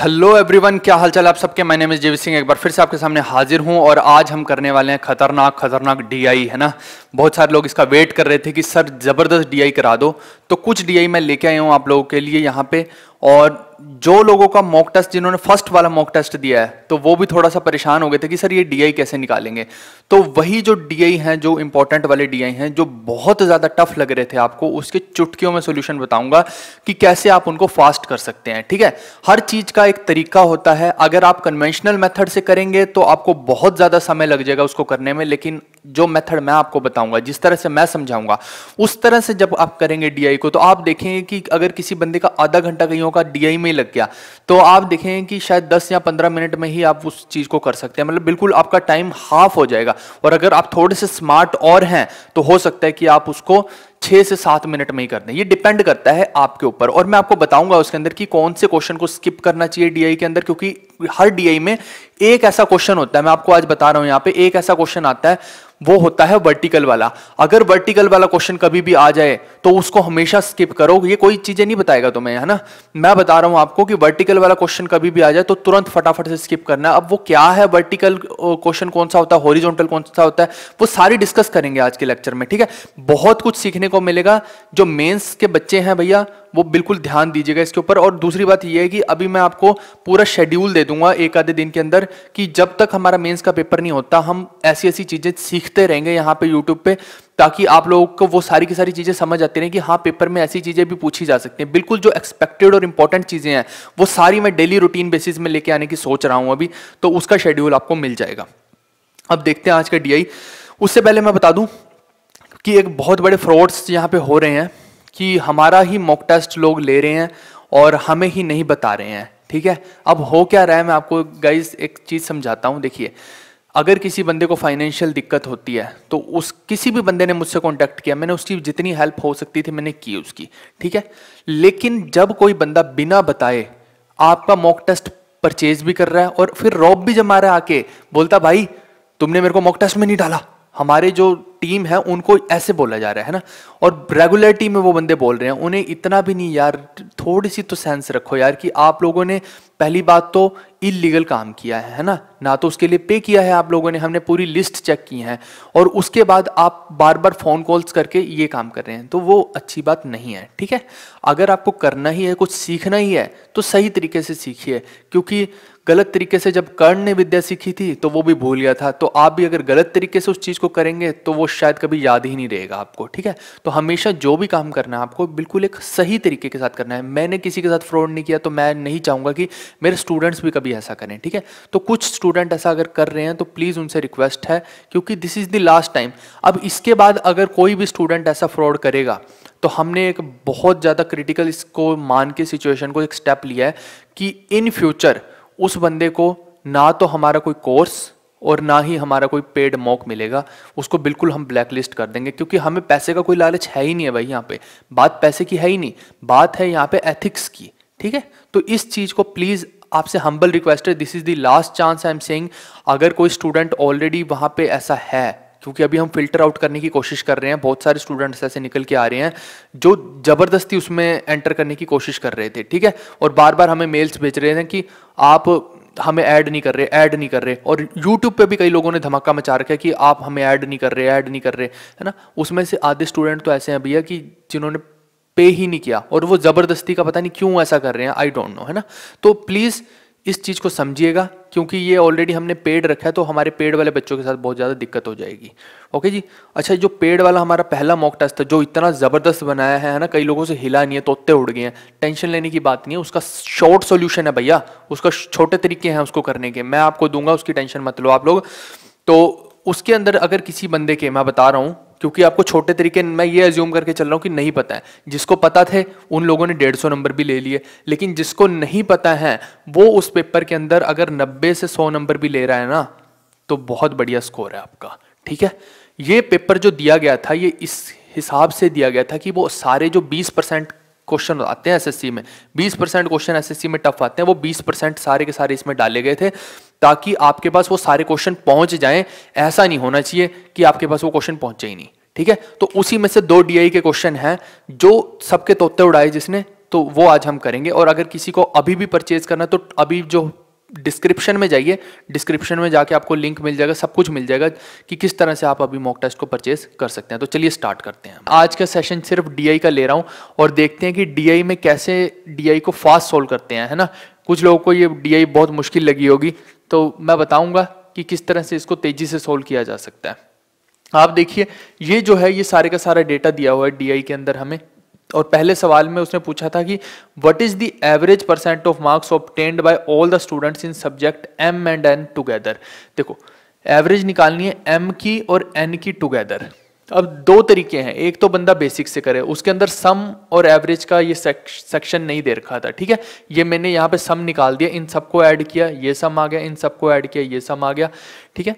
Hello everyone, क्या हालचाल आप सबके। माय नेम इज जेवी सिंह, एक बार फिर से आपके सामने हाजिर हूं और आज हम करने वाले हैं खतरनाक डीआई, है ना। बहुत सारे लोग इसका वेट कर रहे थे कि सर जबरदस्त डीआई करा दो, तो कुछ डीआई मैं लेके आया हूं आप लोगों के लिए यहाँ पे। और जो लोगों का मॉक टेस्ट, जिन्होंने फर्स्ट वाला मॉक टेस्ट दिया है, तो वो भी थोड़ा सा परेशान हो गए थे कि सर ये डीआई कैसे निकालेंगे। तो वही जो डीआई हैं, जो इंपॉर्टेंट वाले डीआई हैं, जो बहुत ज़्यादा टफ लग रहे थे आपको, उसके चुटकियों में सोल्यूशन बताऊंगा कि कैसे आप उनको फास्ट कर सकते हैं। ठीक है, हर चीज़ का एक तरीका होता है। अगर आप कन्वेंशनल मेथड से करेंगे तो आपको बहुत ज़्यादा समय लग जाएगा उसको करने में, लेकिन जो मेथड मैं आपको बताऊंगा, जिस तरह से मैं समझाऊंगा, उस तरह से जब आप करेंगे डीआई को, तो आप देखेंगे कि अगर किसी बंदे का आधा घंटा कहीं का डीआई में लग गया, तो आप देखेंगे कि शायद 10 या 15 मिनट में ही आप उस चीज को कर सकते हैं। मतलब बिल्कुल आपका टाइम हाफ हो जाएगा। और अगर आप थोड़े से स्मार्ट और हैं तो हो सकता है कि आप उसको 6 से 7 मिनट में ही कर दें। ये डिपेंड करता है आपके ऊपर। और मैं आपको बताऊंगा उसके अंदर कि कौन से क्वेश्चन को स्किप करना चाहिए डीआई के अंदर, क्योंकि हर डीआई में एक ऐसा क्वेश्चन होता है, मैं आपको आज बता रहा हूं, यहाँ पे एक ऐसा क्वेश्चन आता है, वो होता है वर्टिकल वाला। अगर वर्टिकल वाला क्वेश्चन कभी भी आ जाए तो उसको हमेशा स्किप करो। ये कोई चीजें नहीं बताएगा तुम्हें, है ना। मैं बता रहा हूं आपको कि वर्टिकल वाला क्वेश्चन कभी भी आ जाए तो तुरंत फटाफट से स्किप करना है। अब वो क्या है, वर्टिकल क्वेश्चन कौन सा होता है, हॉरिजॉन्टल कौन सा होता है, वो सारी डिस्कस करेंगे आज के लेक्चर में। ठीक है, बहुत कुछ सीखने को मिलेगा। जो मेंस के बच्चे हैं भैया, वो बिल्कुल ध्यान दीजिएगा इसके ऊपर। और दूसरी बात ये है कि अभी मैं आपको पूरा शेड्यूल दे दूंगा एक आधे दिन के अंदर, कि जब तक हमारा मेंस का पेपर नहीं होता हम ऐसी ऐसी चीजें सीखते रहेंगे यहाँ पे यूट्यूब पे, ताकि आप लोगों को वो सारी की सारी चीजें समझ आती रहें कि हाँ, पेपर में ऐसी चीजें भी पूछी जा सकती हैं। बिल्कुल जो एक्सपेक्टेड और इंपॉर्टेंट चीजें हैं वो सारी मैं डेली रूटीन बेसिस में लेके आने की सोच रहा हूं अभी, तो उसका शेड्यूल आपको मिल जाएगा। अब देखते हैं आज का डीआई। उससे पहले मैं बता दूं कि एक बहुत बड़े फ्रॉड्स यहाँ पे हो रहे हैं कि हमारा ही मॉक टेस्ट लोग ले रहे हैं और हमें ही नहीं बता रहे हैं। ठीक है, अब हो क्या रहा है, मैं आपको गाइस एक चीज समझाता हूं। देखिए, अगर किसी बंदे को फाइनेंशियल दिक्कत होती है तो उस किसी भी बंदे ने मुझसे कांटेक्ट किया, मैंने उसकी जितनी हेल्प हो सकती थी मैंने की उसकी। ठीक है, लेकिन जब कोई बंदा बिना बताए आपका मॉक टेस्ट परचेज भी कर रहा है और फिर रॉब भी जमा रहा है, आके बोलता भाई तुमने मेरे को मॉक टेस्ट में नहीं डाला, हमारे जो टीम है उनको ऐसे बोला जा रहा है ना, और रेगुलरिटी में वो बंदे बोल रहे हैं, उन्हें इतना भी नहीं यार, थोड़ी सी तो सेंस रखो यार, कि आप लोगों ने पहली बात तो इलीगल काम किया है ना तो उसके लिए पे किया है आप लोगों ने, हमने पूरी लिस्ट चेक की है, और उसके बाद आप बार बार फोन कॉल्स करके ये काम कर रहे हैं, तो वो अच्छी बात नहीं है। ठीक है, अगर आपको करना ही है, कुछ सीखना ही है, तो सही तरीके से सीखिए, क्योंकि गलत तरीके से जब कर्ण ने विद्या सीखी थी तो वो भी भूल गया था, तो आप भी अगर गलत तरीके से उस चीज को करेंगे तो वो शायद कभी याद ही नहीं रहेगा आपको। ठीक है, तो हमेशा जो भी काम करना है आपको बिल्कुल एक सही तरीके के साथ करना है। मैंने किसी के साथ फ्रॉड नहीं किया, तो मैं नहीं चाहूंगा कि मेरे स्टूडेंट्स भी कभी ऐसा करें। ठीक है, तो कुछ स्टूडेंट ऐसा अगर कर रहे हैं तो प्लीज उनसे रिक्वेस्ट है, क्योंकि this is the last time. अब इसके बाद अगर कोई भी स्टूडेंट ऐसा फ्रॉड करेगा तो हमने एक बहुत ज्यादा क्रिटिकल इसको मान के सिचुएशन को एक स्टेप लिया है कि इन फ्यूचर उस बंदे को ना तो हमारा कोई कोर्स और ना ही हमारा कोई पेड मॉक मिलेगा, उसको बिल्कुल हम ब्लैक लिस्ट कर देंगे, क्योंकि हमें पैसे का कोई लालच है ही नहीं है भाई। यहाँ पे बात पैसे की है ही नहीं, बात है यहाँ पे एथिक्स की। ठीक है, तो इस चीज को प्लीज आपसे हम्बल रिक्वेस्ट है, this is the last chance I am saying. अगर कोई स्टूडेंट ऑलरेडी वहां पे ऐसा है, क्योंकि अभी हम फिल्टर आउट करने की कोशिश कर रहे हैं, बहुत सारे स्टूडेंट्स ऐसे निकल के आ रहे हैं जो जबरदस्ती उसमें एंटर करने की कोशिश कर रहे थे। ठीक है, और बार बार हमें मेल्स भेज रहे हैं कि आप हमें ऐड नहीं कर रहे, और यूट्यूब पे भी कई लोगों ने धमाका मचा रखा है कि आप हमें ऐड नहीं कर रहे, है ना। उसमें से आधे स्टूडेंट तो ऐसे हैं भैया कि जिन्होंने पे ही नहीं किया, और वो जबरदस्ती का पता नहीं क्यों ऐसा कर रहे हैं, आई डोंट नो, है ना। तो प्लीज इस चीज को समझिएगा, क्योंकि ये ऑलरेडी हमने पेड रखा है, तो हमारे पेड वाले बच्चों के साथ बहुत ज्यादा दिक्कत हो जाएगी। ओके जी, अच्छा, जो पेड वाला हमारा पहला मॉक टेस्ट था, जो इतना जबरदस्त बनाया है ना, कई लोगों से हिला नहीं है, तोते उड़ गए हैं, टेंशन लेने की बात नहीं है, उसका शॉर्ट सॉल्यूशन है भैया, उसका छोटे तरीके हैं उसको करने के, मैं आपको दूंगा, उसकी टेंशन मत लो आप लोग। तो उसके अंदर अगर किसी बंदे के, मैं बता रहा हूं क्योंकि आपको छोटे तरीके, मैं ये अज्यूम करके चल रहा हूं कि नहीं पता है, जिसको पता थे उन लोगों ने 150 नंबर भी ले लिए, लेकिन जिसको नहीं पता है वो उस पेपर के अंदर अगर 90 से 100 नंबर भी ले रहा है ना, तो बहुत बढ़िया स्कोर है आपका। ठीक है, ये पेपर जो दिया गया था ये इस हिसाब से दिया गया था कि वो सारे जो 20% क्वेश्चन आते हैं एसएससी में, 20% क्वेश्चन एसएससी में टफ आते हैं, वो 20% सारे के सारे इसमें डाले गए थे, ताकि आपके पास वो सारे क्वेश्चन पहुंच जाएं। ऐसा नहीं होना चाहिए कि आपके पास वो क्वेश्चन पहुंचे ही नहीं। ठीक है, तो उसी में से 2 डीआई के क्वेश्चन हैं जो सबके तोते उड़ाए जिसने, तो वो आज हम करेंगे। और अगर किसी को अभी भी परचेज करना है तो अभी जो डिस्क्रिप्शन में जाइए, डिस्क्रिप्शन में जाके आपको लिंक मिल जाएगा, सब कुछ मिल जाएगा कि किस तरह से आप अभी मॉक टेस्ट को परचेज कर सकते हैं। तो चलिए स्टार्ट करते हैं। आज का सेशन सिर्फ डीआई का ले रहा हूं और देखते हैं कि डीआई में कैसे डीआई को फास्ट सोल्व करते हैं, है ना। कुछ लोगों को ये डीआई बहुत मुश्किल लगी होगी, तो मैं बताऊंगा कि किस तरह से इसको तेजी से सोल्व किया जा सकता है। आप देखिए, ये जो है ये सारे का सारा डेटा दिया हुआ है डीआई के अंदर हमें। और पहले सवाल में उसने पूछा था कि what is the average percent of marks obtained by all the students in subject M and N together. देखो, एवरेज निकालनी है एम की और एन की टुगेदर। अब दो तरीके हैं, एक तो बंदा बेसिक से करे, उसके अंदर सम और एवरेज का ये सेक्शन नहीं दे रखा था, ठीक है। ये मैंने यहाँ पे सम निकाल दिया, इन सबको ऐड किया, ये सम आ गया, इन सबको ऐड किया, ये सम आ गया, ठीक है।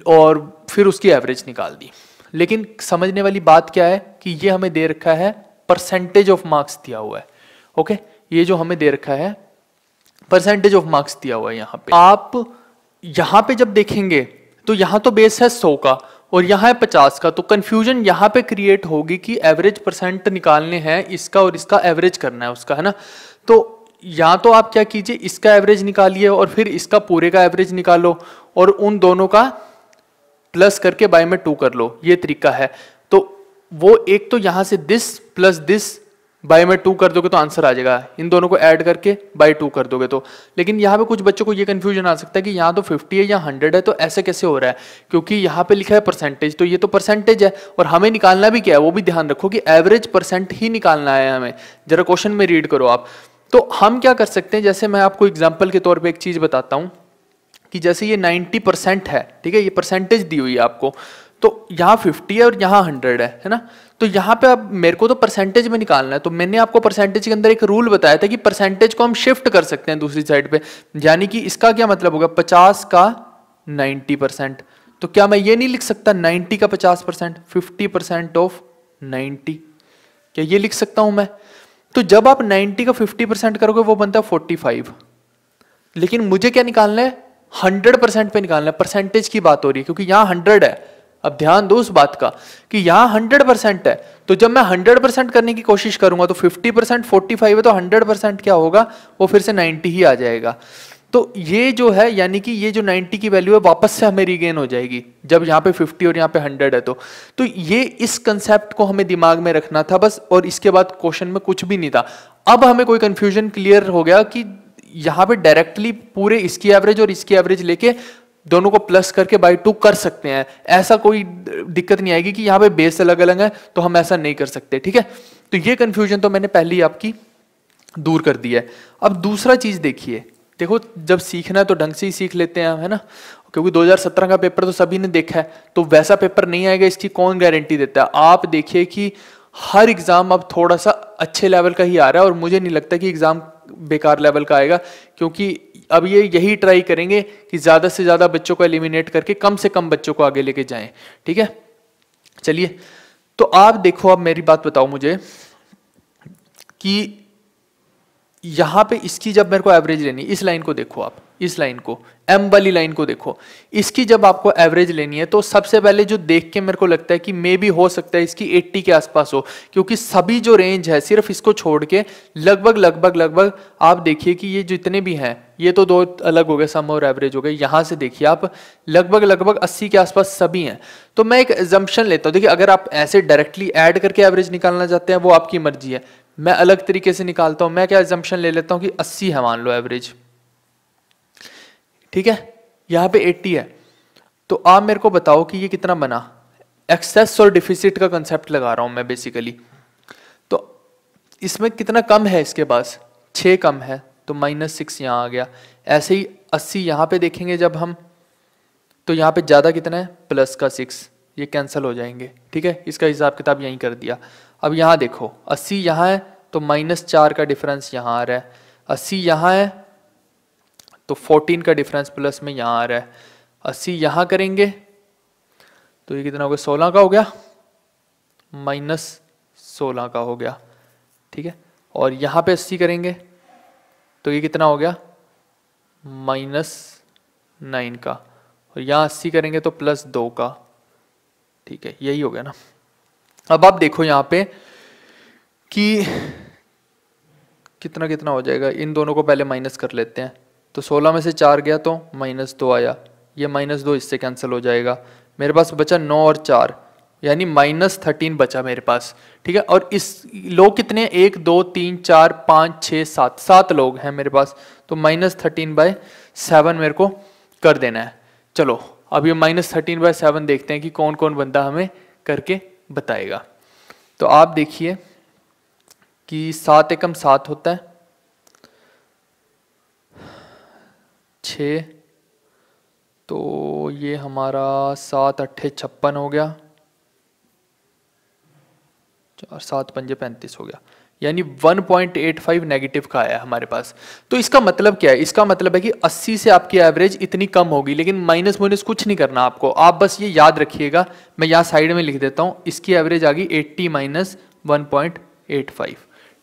और फिर उसकी एवरेज निकाल दी। लेकिन समझने वाली बात क्या है कि ये हमें दे रखा है परसेंटेज ऑफ मार्क्स दिया हुआ है, ओके। ये जो हमें दे रखा है परसेंटेज ऑफ मार्क्स दिया हुआ है यहाँ पे। आप यहाँ पे जब देखेंगे तो यहाँ तो बेस है 100 का और यहाँ है 50 का, तो कंफ्यूजन यहाँ पे क्रिएट होगी कि एवरेज परसेंट निकालने हैं इसका और इसका एवरेज करना है उसका, है ना। तो या तो आप क्या कीजिए, इसका एवरेज निकालिए और फिर इसका पूरे का एवरेज निकालो और उन दोनों का प्लस करके बाय में 2 कर लो, ये तरीका है। तो वो एक तो यहां से दिस प्लस दिस बाय में 2 कर दोगे तो आंसर आ जाएगा, इन दोनों को ऐड करके बाय 2 कर दोगे तो। लेकिन यहाँ पे कुछ बच्चों को ये कंफ्यूजन आ सकता है कि यहाँ तो 50 है या 100 है, तो ऐसे कैसे हो रहा है, क्योंकि यहाँ पे लिखा है परसेंटेज, तो ये तो परसेंटेज है और हमें निकालना भी क्या है वो भी ध्यान रखो कि एवरेज परसेंट ही निकालना है हमें। जरा क्वेश्चन में रीड करो आप। तो हम क्या कर सकते हैं, जैसे मैं आपको एग्जाम्पल के तौर पर एक चीज बताता हूँ कि जैसे ये 90% है, ठीक है, ये परसेंटेज दी हुई है आपको, तो यहाँ 50 है और यहाँ 100 है ना। तो यहाँ पे अब मेरे को तो परसेंटेज में निकालना है, तो मैंने आपको परसेंटेज के अंदर एक रूल बताया था कि परसेंटेज को हम शिफ्ट कर सकते हैं दूसरी साइड पे। यानी कि इसका क्या मतलब होगा, 50 का 90%। तो क्या मैं ये नहीं लिख सकता 90 का 50%, 50% ऑफ 90, क्या ये लिख सकता हूं मैं। तो जब आप 90 का 50% करोगे वो बनता है 45। लेकिन मुझे क्या निकालना है, 100% पे निकालना है। परसेंटेज की बात हो रही है क्योंकि यहाँ 100 है। अब ध्यान दो उस बात का कि यहाँ 100% है, तो जब मैं 100% करने की कोशिश करूंगा तो 50% 45 है, तो 100% क्या होगा, वो फिर से 90 ही आ जाएगा। तो ये जो है यानी कि ये जो 90 की वैल्यू है वापस से हमें रीगेन हो जाएगी जब यहाँ पे 50 और यहाँ पे 100 है। तो ये इस कंसेप्ट को हमें दिमाग में रखना था बस, और इसके बाद क्वेश्चन में कुछ भी नहीं था। अब हमें कोई कंफ्यूजन क्लियर हो गया कि यहाँ पे डायरेक्टली पूरे इसकी एवरेज और इसकी एवरेज लेके दोनों को प्लस करके बाय 2 कर सकते हैं। ऐसा कोई दिक्कत नहीं आएगी कि यहाँ पे बेस अलग अलग है तो हम ऐसा नहीं कर सकते, ठीक है। तो ये कंफ्यूजन तो मैंने पहले ही आपकी दूर कर दी है। अब दूसरा चीज देखिए, देखो जब सीखना है तो ढंग से ही सीख लेते हैं, है ना, क्योंकि 2017 का पेपर तो सभी ने देखा है, तो वैसा पेपर नहीं आएगा इसकी कौन गारंटी देता है। आप देखिए कि हर एग्जाम अब थोड़ा सा अच्छे लेवल का ही आ रहा है और मुझे नहीं लगता कि एग्जाम बेकार लेवल का आएगा, क्योंकि अब ये यही ट्राई करेंगे कि ज्यादा से ज्यादा बच्चों को एलिमिनेट करके कम से कम बच्चों को आगे लेके जाएं, ठीक है। चलिए, तो आप देखो, अब मेरी बात बताओ मुझे कि यहां पे इसकी जब मेरे को एवरेज लेनी, इस लाइन को देखो आप, इस लाइन को, एम वाली लाइन को देखो, इसकी जब आपको एवरेज लेनी है तो सबसे पहले जो देख के मेरे को लगता है कि मे भी हो सकता है इसकी 80 के आसपास हो, क्योंकि सभी जो रेंज है सिर्फ इसको छोड़ के लगभग आप देखिए कि ये जितने भी हैं, ये तो दो अलग हो गए, सम और एवरेज हो गए, यहां से देखिए आप लगभग 80 के आसपास सभी हैं। तो मैं एक एजम्पशन लेता हूं, देखिए अगर आप ऐसे डायरेक्टली ऐड करके एवरेज निकालना चाहते हैं वो आपकी मर्जी है, मैं अलग तरीके से निकालता हूं। मैं क्या एजम्पशन ले लेता हूं कि 80 है मान लो एवरेज, ठीक है, यहां पे 80 है। तो आप मेरे को बताओ कि ये कितना बना। एक्सेस और डिफिसिट का कंसेप्ट लगा रहा हूं मैं बेसिकली। तो इसमें कितना कम है, इसके पास 6 कम है, तो -6 यहां आ गया। ऐसे ही 80 यहां पे देखेंगे जब हम, तो यहां पे ज्यादा कितना है, प्लस का 6, ये कैंसिल हो जाएंगे, ठीक है। इसका हिसाब किताब यहीं कर दिया। अब यहां देखो 80 यहां है तो -4 का डिफरेंस यहां आ रहा है, 80 यहां है तो 14 का डिफरेंस प्लस में यहां आ रहा है, 80 यहां करेंगे तो ये कितना हो गया, 16 का हो गया, -16 का हो गया, ठीक है। और यहां पे 80 करेंगे तो ये कितना हो गया, -9 का, और यहां 80 करेंगे तो +2 का, ठीक है, यही हो गया ना। अब आप देखो यहां पे कि कितना कितना हो जाएगा, इन दोनों को पहले माइनस कर लेते हैं। तो 16 में से 4 गया तो -2 आया, ये -2 इससे कैंसिल हो जाएगा। मेरे पास बचा 9 और 4 यानी -13 बचा मेरे पास। ठीक है, और इस लोग कितने हैं, 1 2 3 4 5 6 7, 7 लोग हैं मेरे पास। तो -13/7 मेरे को कर देना है। चलो अब ये -13/7 देखते हैं कि कौन कौन बंदा हमें करके बताएगा। तो आप देखिए कि 7 एकम 7 होता है, 6, तो ये हमारा 7 अट्ठे 56 हो गया, 4 7 पंजे 35 हो गया, यानी 1.85 नेगेटिव का आया हमारे पास। तो इसका मतलब क्या है, इसका मतलब है कि 80 से आपकी एवरेज इतनी कम होगी, लेकिन माइनस माइनस कुछ नहीं करना आपको, आप बस ये याद रखिएगा। मैं यहाँ साइड में लिख देता हूँ, इसकी एवरेज आ गई 80 - 1.85।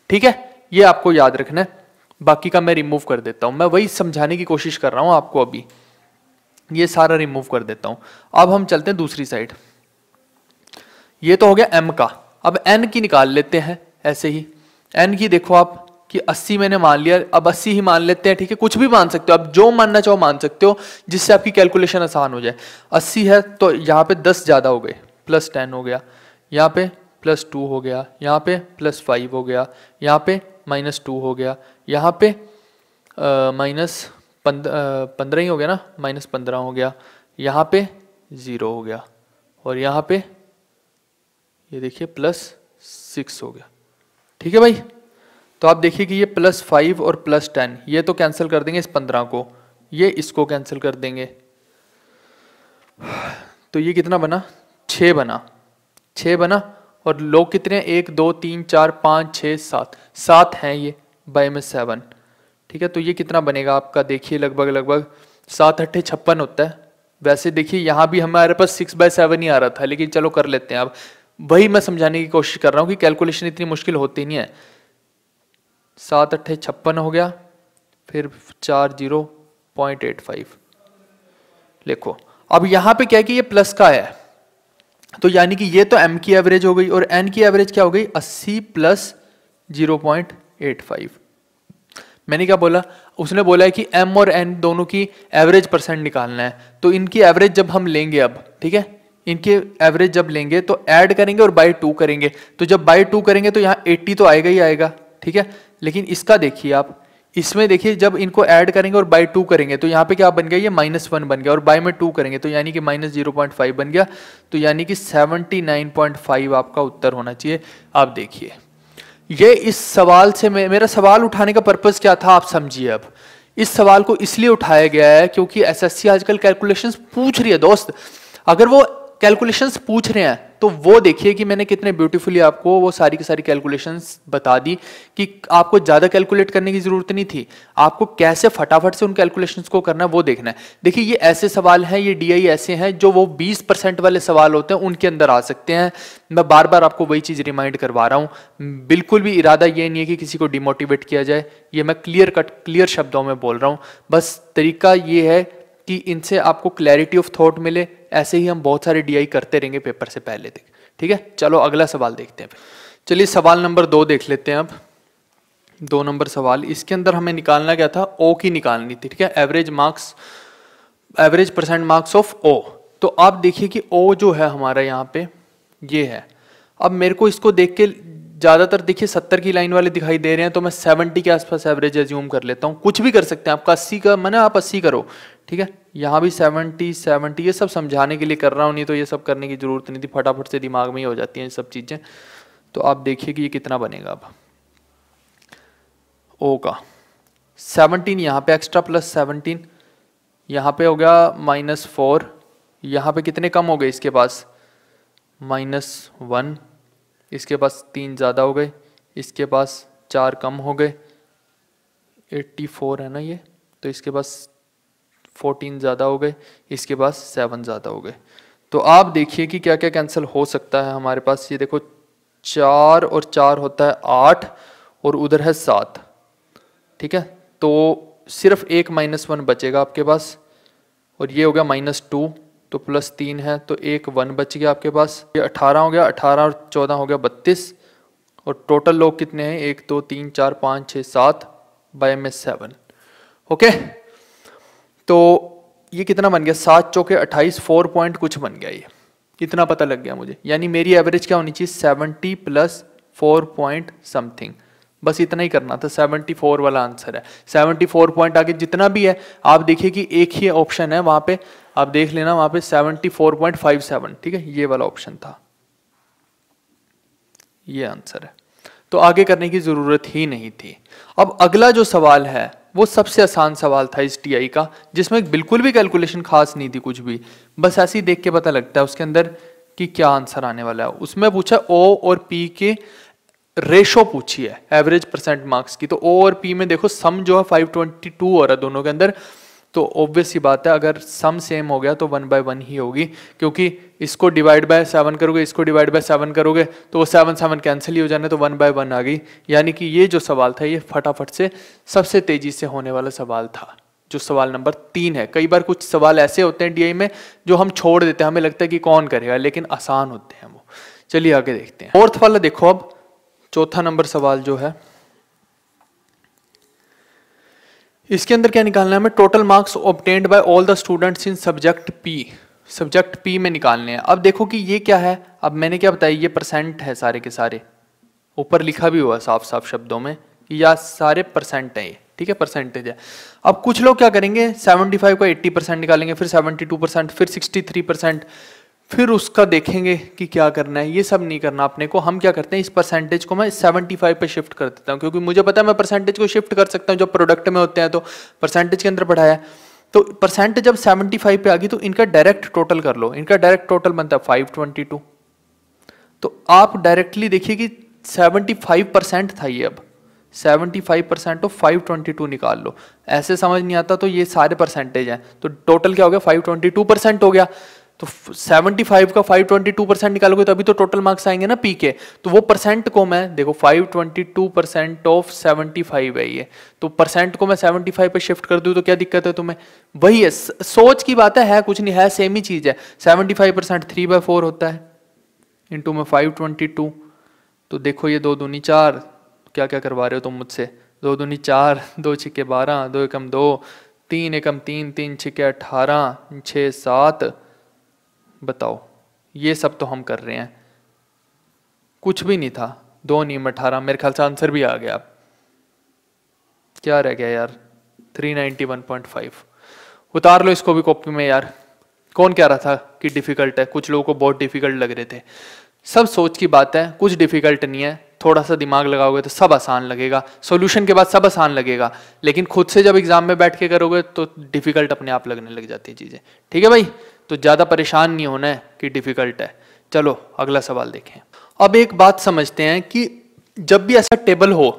ठीक है, ये आपको याद रखना है, बाकी का मैं रिमूव कर देता हूँ। मैं वही समझाने की कोशिश कर रहा हूँ आपको, अभी ये सारा रिमूव कर देता हूँ। अब हम चलते हैं दूसरी साइड। ये तो हो गया m का, अब n की निकाल लेते हैं ऐसे ही। n की देखो आप कि 80 मैंने मान लिया, अब 80 ही मान लेते हैं। ठीक है, कुछ भी मान सकते हो आप, जो मानना चाहो मान सकते हो, जिससे आपकी कैलकुलेशन आसान हो जाए। 80 है तो यहाँ पे 10 ज़्यादा हो गए, +10 हो गया, यहाँ पे +2 हो गया, यहाँ पे +5 हो गया, यहाँ पे -2 हो गया, यहाँ पे -15 ही हो गया ना, -15 हो गया, यहाँ पे 0 हो गया, और यहाँ पे ये देखिए +6 हो गया। ठीक है भाई, तो आप देखिए कि ये +5 और +10 ये तो कैंसिल कर देंगे इस 15 को, ये इसको कैंसिल कर देंगे, तो ये कितना बना, 6 बना, 6 बना। और लोग कितने हैं, 1 2 3 4 5 6 7, 7 हैं ये बाय में 7। ठीक है, तो ये कितना बनेगा आपका, देखिए लगभग 7 अट्ठे 56 होता है। वैसे देखिए यहाँ भी हमारे पास 6/7 ही आ रहा था, लेकिन चलो कर लेते हैं। अब वही मैं समझाने की कोशिश कर रहा हूँ कि कैलकुलेशन इतनी मुश्किल होती नहीं है। 7 अट्ठे 56 हो गया, फिर 4 0.85 लिखो। अब यहाँ पे क्या है कि ये प्लस का है, तो यानी कि ये तो m की एवरेज हो गई, और n की एवरेज क्या हो गई, 80 + 0.85। मैंने क्या बोला, उसने बोला है कि m और n दोनों की एवरेज परसेंट निकालना है। तो इनकी एवरेज जब हम लेंगे अब, ठीक है, इनके एवरेज जब लेंगे तो ऐड करेंगे और बाय 2 करेंगे। तो जब बाय 2 करेंगे तो यहाँ 80 तो आएगा ही आएगा। ठीक है, लेकिन इसका देखिए आप, इसमें देखिए जब इनको ऐड करेंगे और बाय 2 करेंगे तो यहाँ पे क्या बन गया, ये -1 बन गया, और बाय में 2 करेंगे तो यानी कि -0.5 बन गया। तो यानी कि 79.5 आपका उत्तर होना चाहिए। आप देखिए ये इस सवाल से मेरा सवाल उठाने का पर्पस क्या था, आप समझिए। अब इस सवाल को इसलिए उठाया गया है क्योंकि एसएससी आजकल कैलकुलेशंस पूछ रही है दोस्त। अगर वो कैलकुलेशंस पूछ रहे हैं तो वो देखिए कि मैंने कितने ब्यूटीफुली आपको वो सारी की सारी कैलकुलेशंस बता दी कि आपको ज़्यादा कैलकुलेट करने की ज़रूरत नहीं थी, आपको कैसे फटाफट से उन कैलकुलेशंस को करना है वो देखना है। देखिए ये ऐसे सवाल हैं, ये डीआई ऐसे हैं जो वो 20% वाले सवाल होते हैं उनके अंदर आ सकते हैं। मैं बार बार आपको वही चीज़ रिमाइंड करवा रहा हूँ। बिल्कुल भी इरादा ये नहीं है कि किसी को डिमोटिवेट किया जाए, ये मैं क्लियर शब्दों में बोल रहा हूँ। बस तरीका ये है कि इनसे आपको क्लैरिटी ऑफ थॉट मिले। ऐसे ही हम बहुत सारे डीआई करते रहेंगे पेपर से पहले तक। ठीक है, चलो अगला सवाल देखते हैं। चलिए सवाल नंबर 2 देख लेते हैं। अब 2 नंबर सवाल, इसके अंदर हमें निकालना क्या था, ओ की निकालनी थी। ठीक है, average percent marks of O. तो आप देखिए कि ओ जो है हमारा यहाँ पे ये है। अब मेरे को इसको देख के ज़्यादातर देखिए 70 की लाइन वाले दिखाई दे रहे हैं, तो मैं 70 के आसपास एवरेज एज्यूम कर लेता हूँ। कुछ भी कर सकते हैं, आपका 80 का मैंने, आप 80 करो। ठीक है, यहाँ भी 70 ये सब समझाने के लिए कर रहा हूँ, नहीं तो ये सब करने की जरूरत नहीं थी, फटाफट से दिमाग में ही हो जाती हैं ये सब चीज़ें। तो आप देखिए कि ये कितना बनेगा। अब ओ का 17 यहाँ पे एक्स्ट्रा प्लस 17, यहाँ पे हो गया -4, यहाँ पे कितने कम हो गए इसके पास, -1, इसके पास 3 ज़्यादा हो गए, इसके पास 4 कम हो गए, 84 है ना ये, तो इसके पास 14 ज़्यादा हो गए, इसके पास 7 ज़्यादा हो गए। तो आप देखिए कि क्या क्या कैंसिल हो सकता है हमारे पास। ये देखो 4 और 4 होता है 8, और उधर है 7। ठीक है, तो सिर्फ एक -1 बचेगा आपके पास, और ये हो गया -2, तो +3 है, तो एक 1 बच गया आपके पास। ये 18 हो गया, 18 और 14 हो गया 32, और टोटल लोग कितने हैं, 1 2 3 4 5 6 7 बाय में 7। ओके, तो ये कितना बन गया, 7 चौके 28, 4 पॉइंट कुछ बन गया, ये इतना पता लग गया मुझे। यानी मेरी एवरेज क्या होनी चाहिए, 70 प्लस 4 पॉइंट समथिंग, बस इतना ही करना था। 74 वाला आंसर है। 74 पॉइंट आगे जितना भी है आप देखिए कि एक ही ऑप्शन है वहां पे, आप देख लेना वहां पे 74.57, ठीक है, ये वाला ऑप्शन था, ये आंसर है। तो आगे करने की जरूरत ही नहीं थी। अब अगला जो सवाल है वो सबसे आसान सवाल था इस टीआई का, जिसमें बिल्कुल भी कैलकुलेशन खास नहीं थी, कुछ भी, बस ऐसे ही देख के पता लगता है उसके अंदर कि क्या आंसर आने वाला है। उसमें पूछा ओ और पी के रेशो पूछी है एवरेज परसेंट मार्क्स की। तो ओ और पी में देखो सम जो है 522 हो रहा है दोनों के अंदर, तो ऑब्वियस सी बात है अगर सम सेम हो गया तो 1/1 ही होगी, क्योंकि इसको डिवाइड बाय 7 करोगे, इसको डिवाइड बाय 7 करोगे तो वो 7 7 कैंसिल ही हो जाने, तो 1/1 आ गई। यानी कि ये जो सवाल था ये फटाफट से सबसे तेजी से होने वाला सवाल था, जो सवाल नंबर 3 है। कई बार कुछ सवाल ऐसे होते हैं डीआई में जो हम छोड़ देते हैं, हमें लगता है कि कौन करेगा, लेकिन आसान होते हैं वो। चलिए आगे देखते हैं। फोर्थ वाला देखो, अब चौथा नंबर सवाल जो है इसके अंदर क्या निकालना है हमें, total marks obtained by all the students in subject P, subject P में निकालने हैं। अब देखो कि ये क्या है, अब मैंने क्या बताया, ये परसेंट है सारे के सारे, ऊपर लिखा भी हुआ साफ साफ शब्दों में कि या सारे परसेंट है ये, ठीक है, परसेंटेज है। अब कुछ लोग क्या करेंगे, 75 का 80% निकालेंगे, फिर 72%, फिर 63%, फिर उसका देखेंगे कि क्या करना है। ये सब नहीं करना अपने को। हम क्या करते हैं, इस परसेंटेज को मैं 75 पे शिफ्ट कर देता हूँ, क्योंकि मुझे पता है मैं परसेंटेज को शिफ्ट कर सकता हूँ। जब प्रोडक्ट में होते हैं तो परसेंटेज के अंदर पढ़ाया है, तो परसेंटेज जब 75 पे आ गई तो इनका डायरेक्ट टोटल कर लो। इनका डायरेक्ट टोटल बनता है 522। तो आप डायरेक्टली देखिए कि 75% था ये, अब 75% ऑफ 522 निकाल लो। ऐसे समझ नहीं आता तो ये सारे परसेंटेज हैं, तो टोटल क्या हो गया, 522% हो गया। तो 75 का 522% निकालोगे तो अभी तो टोटल मार्क्स आएंगे ना पी के। तो वो परसेंट को मैं देखो 522% ऑफ 75 है ये, तो परसेंट को मैं 75 पे शिफ्ट कर दूं तो क्या दिक्कत है तुम्हें, वही है, सोच की बात है कुछ नहीं है, सेम ही चीज है। 75% 3/4 होता है, इंटू में 522। तो देखो ये 2 दूनी 4, क्या क्या करवा रहे हो तुम मुझसे, 2 दूनी 4, 2 छिक्के 12, 2 एकम 2, 3 एकम 3, 3 छिक्के 18, 6 7, बताओ ये सब तो हम कर रहे हैं, कुछ भी नहीं था। 2 नीम 18, मेरे ख्याल से आंसर भी आ गया। अब क्या रह गया यार, 391.5। उतार लो इसको भी कॉपी में यार। कौन कह रहा था कि डिफिकल्ट है, कुछ लोगों को बहुत डिफिकल्ट लग रहे थे। सब सोच की बात है, कुछ डिफिकल्ट नहीं है, थोड़ा सा दिमाग लगाओगे तो सब आसान लगेगा, सॉल्यूशन के बाद सब आसान लगेगा, लेकिन खुद से जब एग्जाम में बैठ के करोगे तो डिफिकल्ट अपने आप लगने लग जाती है चीजें। ठीक है भाई, तो ज्यादा परेशान नहीं होना है कि डिफिकल्ट है। चलो अगला सवाल देखें। अब एक बात समझते हैं कि जब भी ऐसा टेबल हो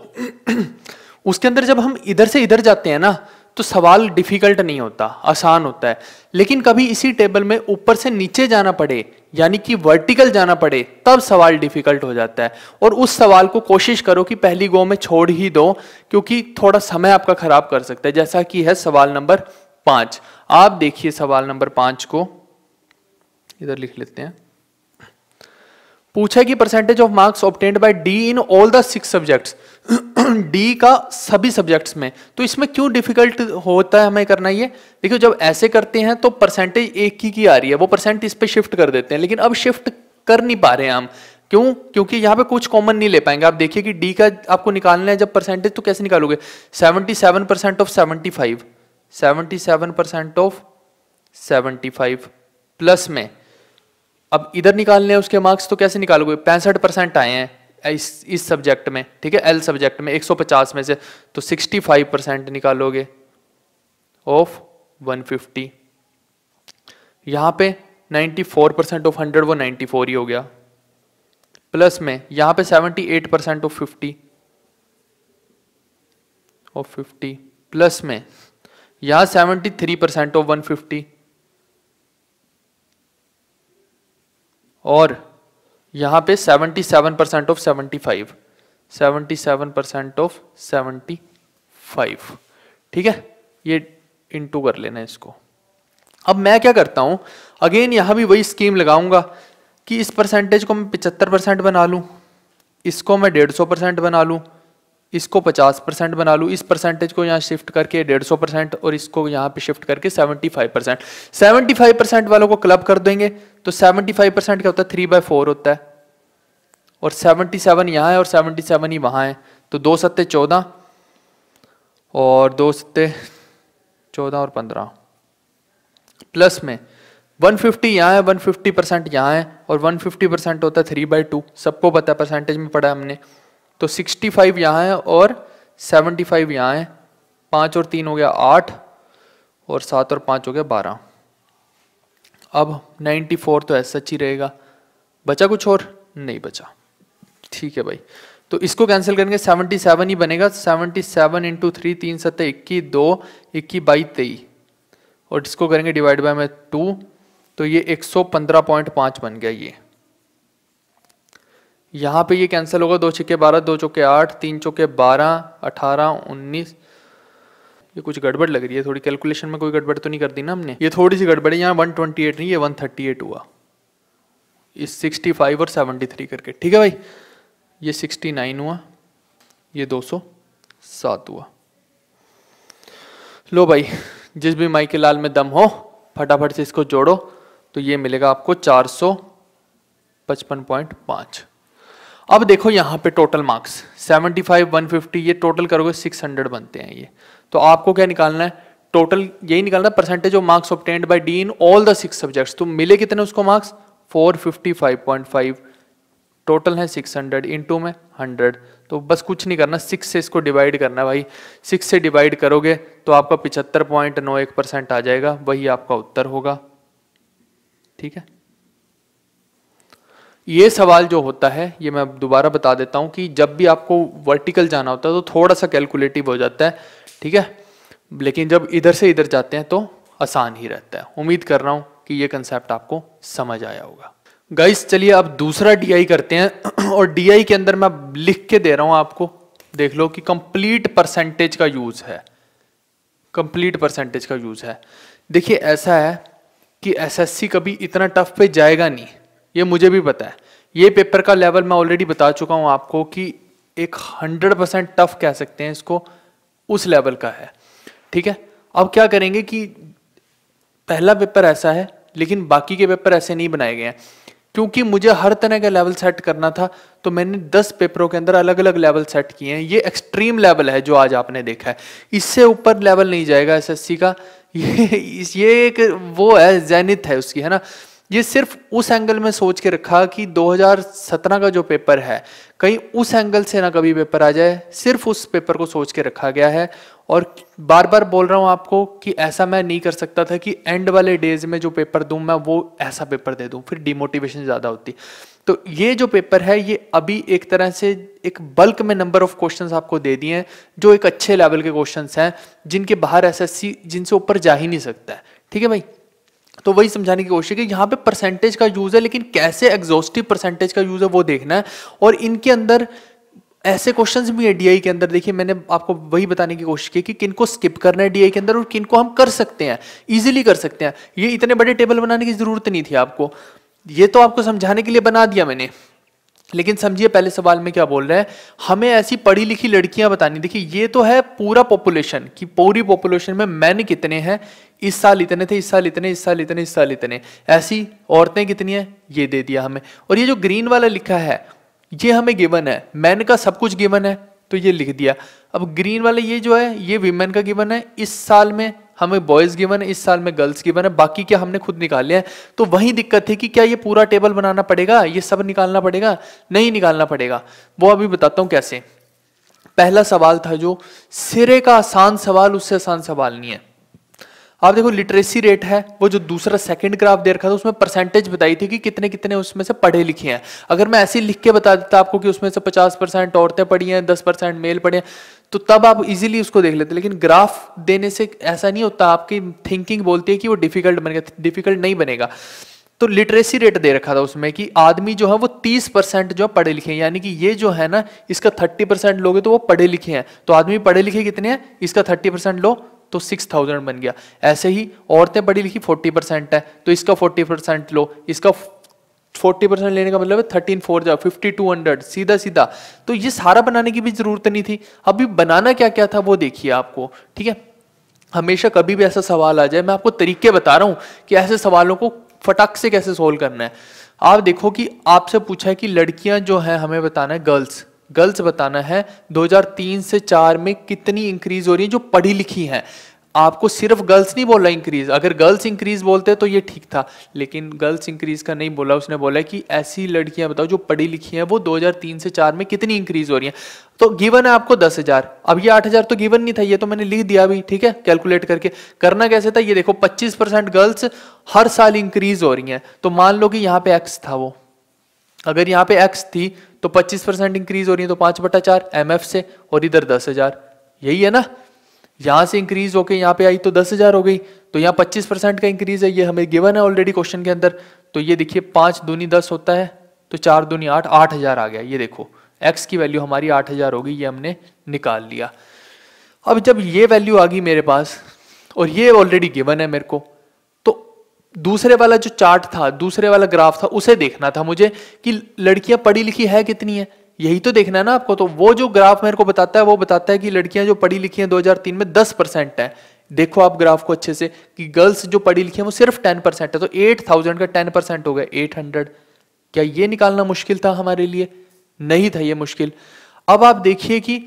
उसके अंदर जब हम इधर से इधर जाते हैं ना तो सवाल डिफिकल्ट नहीं होता, आसान होता है। लेकिन कभी इसी टेबल में ऊपर से नीचे जाना पड़े, यानी कि वर्टिकल जाना पड़े, तब सवाल डिफिकल्ट हो जाता है। और उस सवाल को कोशिश करो कि पहली गो में छोड़ ही दो, क्योंकि थोड़ा समय आपका खराब कर सकता है, जैसा कि है सवाल नंबर 5। आप देखिए सवाल नंबर 5 को, इधर लिख लेते हैं। पूछा कि percentage of marks obtained bye D in all the 6 subjects, D का सभी सब्जेक्ट्स में। तो इसमें क्यों डिफिकल्ट होता है हमें करना ये, देखिए जब ऐसे करते हैं तो परसेंटेज एक ही की आ रही है, वो परसेंट इस पे शिफ्ट कर देते हैं, लेकिन अब शिफ्ट कर नहीं पा रहे हैं हम। क्यों, क्योंकि यहाँ पे कुछ कॉमन नहीं ले पाएंगे। आप देखिए कि डी का आपको निकालना है जब परसेंटेज, तो कैसे निकालोगे, 77% ऑफ 75, 77% ऑफ 75 प्लस में, अब इधर निकालने हैं उसके मार्क्स, तो कैसे निकालोगे, 65% आए हैं इस सब्जेक्ट में, ठीक है, एल सब्जेक्ट में 150 में से, तो 65% निकालोगे ऑफ 150। यहां पे 94% ऑफ 100, वो 94 ही हो गया, प्लस में यहां पे 78% ऑफ 50 प्लस में यहां 73% ऑफ 150, और यहां पे 77% ऑफ 75, 77% ऑफ 75। ठीक है, ये इनटू कर लेना इसको। अब मैं क्या करता हूं, अगेन यहां भी वही स्कीम लगाऊंगा कि इस परसेंटेज को मैं 75% बना लूं, इसको मैं 150% बना लूँ, इसको 50% बना लूँ, इस परसेंटेज को यहाँ शिफ्ट करके 150% और इसको यहाँ पे शिफ्ट करके 75%। 75% वालों को क्लब कर देंगे तो 75% क्या होता है, 3/4 होता है, और 77 यहाँ है और 77 ही वहाँ है, तो 2 सत्ते 14 और 2 सत्ते 14 और 15 प्लस में 150 यहाँ है, 150% यहाँ है, और 150% होता है 3/2, सबको पता है, परसेंटेज में पढ़ा है हमने। तो 65 यहाँ है और 75 यहाँ है, 5 और 3 हो गया 8 और 7 और 5 हो गया 12। अब 94 तो ऐसा ही रहेगा, बचा कुछ और नहीं बचा, ठीक है भाई। तो इसको कैंसिल करेंगे, 77 ही बनेगा, 77 इंटू 3, 3 सत्ते 21, 2 21 22 23, और इसको करेंगे डिवाइड बाय में 2, तो ये 115.5 बन गया। ये यहाँ पे ये कैंसिल होगा, 2 छक्के 12, 2 चौके 8, 3 चौके 12, 18 19। ये कुछ गड़बड़ लग रही है थोड़ी, कैलकुलेशन में कोई गड़बड़ तो नहीं कर दी ना हमने, ये थोड़ी सी गड़बड़ है, यहाँ 128 नहीं, ये 138 हुआ इस 65 और 73 करके, ठीक है भाई। ये 69 हुआ, ये 207 हुआ। लो भाई, जिस भी माई के लाल में दम हो, फटाफट से इसको जोड़ो, तो ये मिलेगा आपको 455.5। अब देखो यहाँ पे टोटल मार्क्स 75 150, ये टोटल करोगे 600 बनते हैं ये। तो आपको क्या निकालना है, टोटल यही निकालना, percentage of marks obtained bye D in all the 6 subjects. तो मिले कितने उसको मार्क्स, 455.5, टोटल है 600 इंटू में 100। तो बस कुछ नहीं करना, 6 से इसको डिवाइड करना है भाई, 6 से डिवाइड करोगे तो आपका 75.91% आ जाएगा, वही आपका उत्तर होगा, ठीक है। ये सवाल जो होता है, ये मैं दोबारा बता देता हूं कि जब भी आपको वर्टिकल जाना होता है तो थोड़ा सा कैलकुलेटिव हो जाता है, ठीक है, लेकिन जब इधर से इधर जाते हैं तो आसान ही रहता है। उम्मीद कर रहा हूं कि ये कंसेप्ट आपको समझ आया होगा। गाइस चलिए अब दूसरा डीआई करते हैं, और डीआई के अंदर मैं लिख के दे रहा हूं आपको, देख लो कि कंप्लीट परसेंटेज का यूज है, कंप्लीट परसेंटेज का यूज है। देखिए ऐसा है कि एसएससी कभी इतना टफ पे जाएगा नहीं, ये मुझे भी पता है। ये पेपर का लेवल मैं ऑलरेडी बता चुका हूं आपको कि एक 100% टफ कह सकते हैं इसको, उस लेवल का है, ठीक है। अब क्या करेंगे कि पहला पेपर ऐसा है, लेकिन बाकी के पेपर ऐसे नहीं बनाए गए हैं, क्योंकि मुझे हर तरह का लेवल सेट करना था, तो मैंने 10 पेपरों के अंदर अलग अलग लेवल सेट किए हैं। ये एक्सट्रीम लेवल है जो आज आपने देखा है, इससे ऊपर लेवल नहीं जाएगा एसएससी का। ये एक वो है, ज़ैनिथ है उसकी, है ना। ये सिर्फ उस एंगल में सोच के रखा कि 2017 का जो पेपर है कहीं उस एंगल से ना कभी पेपर आ जाए, सिर्फ उस पेपर को सोच के रखा गया है। और बार बार बोल रहा हूं आपको कि ऐसा मैं नहीं कर सकता था कि एंड वाले डेज में जो पेपर दूं मैं वो ऐसा पेपर दे दूं, फिर डिमोटिवेशन ज्यादा होती। तो ये जो पेपर है ये अभी एक तरह से एक बल्क में नंबर ऑफ क्वेश्चंस आपको दे दिए हैं, जो एक अच्छे लेवल के क्वेश्चंस हैं, जिनके बाहर एसएससी जिनसे ऊपर जा ही नहीं सकता है, ठीक है भाई। तो वही समझाने की कोशिश है कि यहाँ पे परसेंटेज का यूज है, लेकिन कैसे एग्जॉस्टिव परसेंटेज का यूज है वो देखना है। और इनके अंदर ऐसे क्वेश्चंस भी है डीआई के अंदर, देखिए मैंने आपको वही बताने की कोशिश की कि किनको स्किप करना है डीआई के अंदर और किनको हम कर सकते हैं, इजीली कर सकते हैं। ये इतने बड़े टेबल बनाने की जरूरत नहीं थी आपको, ये तो आपको समझाने के लिए बना दिया मैंने। लेकिन समझिए पहले सवाल में क्या बोल रहे हैं, हमें ऐसी पढ़ी लिखी लड़कियां बतानी। देखिए ये तो है पूरा पॉपुलेशन की, पूरी पॉपुलेशन में मैन कितने हैं, इस साल इतने थे, इस साल इतने, इस साल इतने, इस साल इतने, ऐसी औरतें कितनी हैं ये दे दिया हमें। और ये जो ग्रीन वाला लिखा है ये हमें गिवन है, मैन का सब कुछ गिवन है तो ये लिख दिया। अब ग्रीन वाले ये जो है ये वीमेन का गिवन है, इस साल में हमें बॉयज गिवन है, इस साल में गर्ल्स गिवन है, बाकी क्या हमने खुद निकाल लिया है। तो वही दिक्कत है कि क्या ये पूरा टेबल बनाना पड़ेगा, ये सब निकालना पड़ेगा, नहीं निकालना पड़ेगा। वो अभी बताता हूं कैसे। पहला सवाल था जो सिरे का आसान सवाल, उससे आसान सवाल नहीं है। आप देखो लिटरेसी रेट है, वो जो दूसरा सेकंड ग्राफ दे रखा था उसमें परसेंटेज बताई थी कि कितने कितने उसमें से पढ़े लिखे हैं। अगर मैं ऐसे लिख के बता देता आपको कि उसमें से 50% औरतें पढ़ी हैं, 10% मेल पढ़े हैं, तो तब आप इजीली उसको देख लेते। लेकिन ग्राफ देने से ऐसा नहीं होता, आपकी थिंकिंग बोलती है कि वो डिफिकल्ट बनेगा, डिफिकल्ट नहीं बनेगा। तो लिटरेसी रेट दे रखा था उसमें कि आदमी जो है वो 30% जो पढ़े लिखे हैं, यानी कि ये जो है ना इसका 30% लोगे तो वो पढ़े लिखे हैं। तो आदमी पढ़े लिखे कितने हैं, इसका 30% लो तो 6000 बन गया। ऐसे ही औरतें पढ़ी लिखी 40% है तो इसका 40% लो, इसका 40% लेने का मतलब है 13 4 जा 5200 सीधा सीधा। तो ये सारा बनाने की भी जरूरत नहीं थी। अभी बनाना क्या क्या था वो देखिए आपको, ठीक है। हमेशा कभी भी ऐसा सवाल आ जाए, मैं आपको तरीके बता रहा हूं कि ऐसे सवालों को फटाक से कैसे सोल्व करना है। आप देखो कि आपसे पूछा है कि लड़कियां जो है हमें बताना है, गर्ल्स बताना है 2003 से 4 में कितनी इंक्रीज हो रही है जो पढ़ी लिखी हैं। आपको सिर्फ गर्ल्स नहीं बोला इंक्रीज, अगर गर्ल्स इंक्रीज बोलते तो ये ठीक था, लेकिन गर्ल्स इंक्रीज का नहीं बोला, उसने बोला कि ऐसी लड़कियां बताओ जो पढ़ी लिखी हैं वो 2003 से 4 में कितनी इंक्रीज हो रही हैं। तो गिवन है आपको 10,000, अब ये 8,000 तो गिवन नहीं था, ये तो मैंने लिख दिया अभी, ठीक है। कैलकुलेट करके करना कैसे था, ये देखो 25% गर्ल्स हर साल इंक्रीज हो रही हैं। तो मान लो कि यहाँ पे एक्स था, वो अगर यहाँ पे एक्स थी तो 25% इंक्रीज हो रही है, तो 5/4 MF से, और इधर 10,000, यही है ना। यहां से इंक्रीज होके यहाँ पे आई तो 10,000 हो गई, तो यहाँ 25% का इंक्रीज है, ये हमें गिवन है ऑलरेडी क्वेश्चन के अंदर। तो ये देखिए 5 दूनी 10 होता है, तो 4 दूनी 8, 8,000 आ गया। ये देखो x की वैल्यू हमारी 8,000 हो गई, ये हमने निकाल लिया। अब जब ये वैल्यू आ गई मेरे पास और ये ऑलरेडी गिवन है मेरे को, तो दूसरे वाला जो चार्ट था, दूसरे वाला ग्राफ था, उसे देखना था मुझे कि लड़कियां पढ़ी लिखी है कितनी है, यही तो देखना है ना आपको। तो वो जो ग्राफ मेरे को बताता है वो बताता है कि लड़कियां जो पढ़ी लिखी हैं 2003 में 10% है। देखो आप ग्राफ को अच्छे से कि गर्ल्स जो पढ़ी लिखी हैं वो सिर्फ 10% है। तो 8,000 का 10% हो गया 800। क्या ये निकालना मुश्किल था हमारे लिए? नहीं था ये मुश्किल। अब आप देखिए कि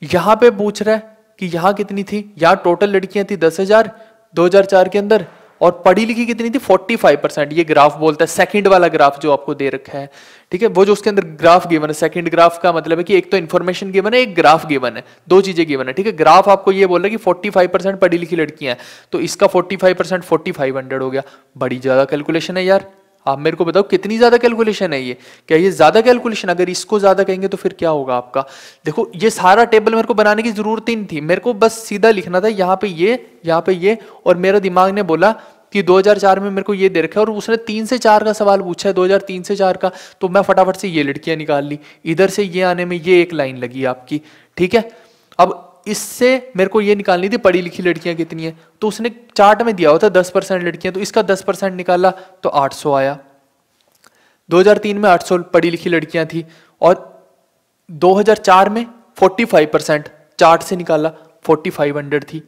यहां पे पूछ रहा है कि यहां कितनी थी, यहां टोटल लड़कियां थी 10,000 2004 के अंदर, और पढ़ी लिखी कितनी थी 45%। ये ग्राफ बोलता है, सेकंड वाला ग्राफ जो आपको दे रखा है, ठीक है, वो जो उसके अंदर ग्राफ गिवन है। सेकंड ग्राफ का मतलब है कि एक तो इन्फॉर्मेशन गिवन है, एक ग्राफ गिवन है, दो चीजें गिवन है, ठीक है। ग्राफ आपको ये बोल रहा है कि 45% पढ़ी लिखी लड़कियां हैं, तो इसका 45% 4500 हो गया। बड़ी ज्यादा कैलकुलेशन है यार। आप मेरे को बताओ कितनी ज्यादा कैलकुलेशन है ये? क्या ये ज्यादा कैलकुलेशन? अगर इसको ज्यादा कहेंगे तो फिर क्या होगा आपका? देखो ये सारा टेबल मेरे को बनाने की जरूरत ही नहीं थी, मेरे को बस सीधा लिखना था यहाँ पे ये, और मेरा दिमाग ने बोला कि 2004 में मेरे को ये दे रखा है, और उसने 3 से 4 का सवाल पूछा है 2003 से 4 का, तो मैं फटाफट से ये लड़कियां निकाल ली। इधर से ये आने में ये एक लाइन लगी आपकी, ठीक है। अब इससे मेरे को ये निकालनी थी पढ़ी लिखी लड़कियां कितनी है, तो उसने चार्ट में दिया हुआ था 10% लड़कियां, तो इसका 10% निकाला तो 800 आया। 2003 में 800 पढ़ी लिखी लड़कियां थी, और 2004 में 45% चार्ट से निकाला 4500 थी।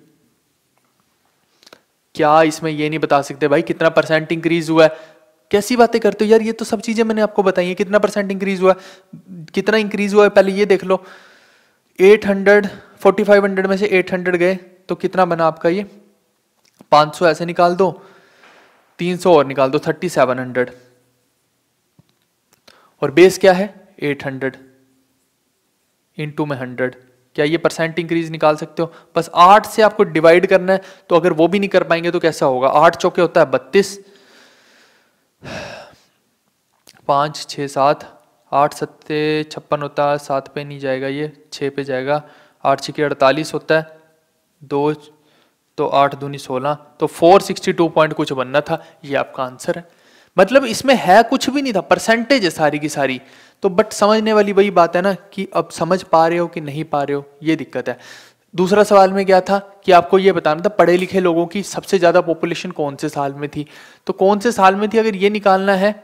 क्या इसमें ये नहीं बता सकते भाई कितना परसेंट इंक्रीज हुआ है? कैसी बातें करते हो यार, ये तो सब चीजें मैंने आपको बताई है। कितना परसेंट इंक्रीज हुआ, कितना इंक्रीज हुआ है पहले ये देख लो। 800 4500 में से 800 गए तो कितना बना आपका ये 500, ऐसे निकाल दो, 300 और निकाल दो 3700, और बेस क्या है 800 इंटू में 100। क्या ये परसेंट इंक्रीज निकाल सकते हो? बस 8 से आपको डिवाइड करना है, तो अगर वो भी नहीं कर पाएंगे तो कैसा होगा? 8 चौके होता है 32, 5 6 7, 8 सत्ते 56 होता है, 7 पे नहीं जाएगा ये, 6 पे जाएगा, 8 6 48 होता है, 2 तो 8 दूनी 16, तो 462 पॉइंट कुछ बनना था। ये आपका आंसर है। मतलब इसमें है कुछ भी नहीं था, परसेंटेज है सारी की सारी। तो बट समझने वाली वही बात है ना कि अब समझ पा रहे हो कि नहीं पा रहे हो, ये दिक्कत है। दूसरा सवाल में क्या था कि आपको ये बताना था पढ़े लिखे लोगों की सबसे ज्यादा पॉपुलेशन कौन से साल में थी। तो कौन से साल में थी अगर ये निकालना है,